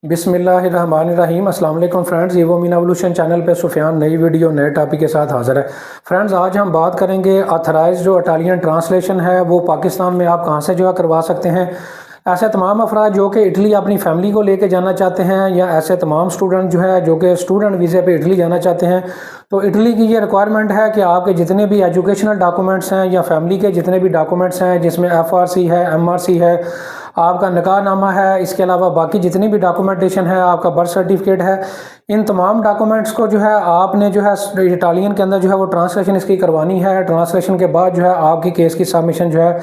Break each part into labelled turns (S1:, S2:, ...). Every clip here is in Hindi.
S1: बिस्मिल्लाहिर्रहमानिर्रहीम। अस्सलाम वालेकुम friends, evo mean evolution channel पे सुफियान नई वीडियो नए टॉपिक के साथ हाजिर है। फ्रेंड्स, आज हम बात करेंगे ऑथराइज जो इटालियन ट्रांसलेशन है वो पाकिस्तान में आप कहां से जो है करवा सकते हैं। ऐसे तमाम अफराद जो कि इटली अपनी फैमिली को लेके जाना चाहते हैं, या ऐसे तमाम स्टूडेंट जो है जो कि स्टूडेंट वीज़े पे इटली जाना चाहते हैं, तो इटली की ये रिक्वायरमेंट है कि आपके जितने भी एजुकेशनल डॉक्यूमेंट्स हैं या फैमिली के जितने भी डॉक्यूमेंट्स हैं, जिसमें FRC है, MRC है, आपका निकाहनामा है, इसके अलावा बाकी जितनी भी डॉक्यूमेंटेशन है, आपका बर्थ सर्टिफिकेट है, इन तमाम डॉक्यूमेंट्स को जो है आपने जो है इटालियन के अंदर जो है वो ट्रांसलेशन इसकी करवानी है। ट्रांसलेशन के बाद जो है आपकी केस की सबमिशन जो है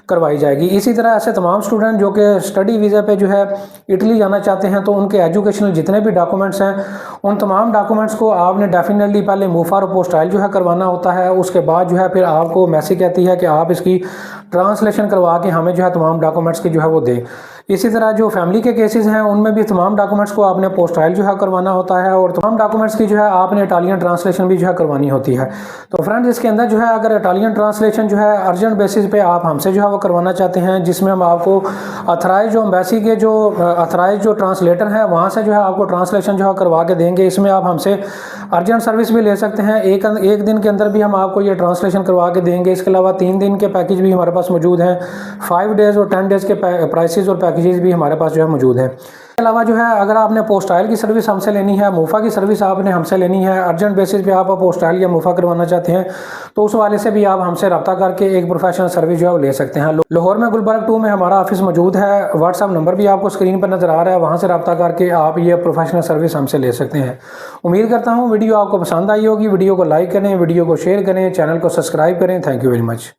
S1: करवाई जाएगी। इसी तरह ऐसे तमाम स्टूडेंट जो कि स्टडी वीज़ा पे जो है इटली जाना चाहते हैं, तो उनके एजुकेशनल जितने भी डॉक्यूमेंट्स हैं, उन तमाम डॉक्यूमेंट्स को आपने डेफिनेटली पहले मूफार अपोस्टाइल जो है करवाना होता है। उसके बाद जो है फिर आपको मैसेज कहती है कि आप इसकी ट्रांसलेशन करवा के हमें जो है तमाम डॉक्यूमेंट्स की जो है वो दें। इसी तरह जो फैमिली के केसेस हैं उनमें भी तमाम डॉक्यूमेंट्स को आपने पोस्टाइल जो है करवाना होता है, और तमाम डॉक्यूमेंट्स की जो है आपने इटालियन ट्रांसलेशन भी जो है करवानी होती है। तो फ्रेंड्स, इसके अंदर जो है अगर इटालियन ट्रांसलेशन जो है अर्जेंट बेसिस पे आप हमसे जो है वो करवाना चाहते हैं, जिसमें हम आपको अथराइज जो एम्बेसी के जो अथराइज जो ट्रांसलेटर हैं वहाँ से जो है आपको ट्रांसलेशन जो है करवा के देंगे। इसमें आप हमसे अर्जेंट सर्विस भी ले सकते हैं, एक दिन के अंदर भी हम आपको ये ट्रांसलेशन करवा के देंगे। इसके अलावा 3 दिन के पैकेज भी हमारे पास मौजूद हैं। 5 डेज़ और 10 डेज़ के प्राइसेस और पैकेजेस भी हमारे पास जो है मौजूद हैं। इसके अलावा जो है अगर आपने पोस्टाइल की सर्विस हमसे लेनी है, मूफा की सर्विस आपने हमसे लेनी है, अर्जेंट बेसिस पे आप पोस्टाइल या मूफा करवाना चाहते हैं, तो उस वाले से भी आप हमसे रब्ता करके एक प्रोफेशनल सर्विस जो है वो ले सकते हैं। लाहौर में गुलबर्ग 2 में हमारा ऑफिस मौजूद है। व्हाट्सअप नंबर भी आपको स्क्रीन पर नज़र आ रहा है, वहाँ से रब्ता करके आप ये प्रोफेशनल सर्विस हमसे ले सकते हैं। उम्मीद करता हूँ वीडियो आपको पसंद आई होगी। वीडियो को लाइक करें, वीडियो को शेयर करें, चैनल को सब्सक्राइब करें। Thank you very much.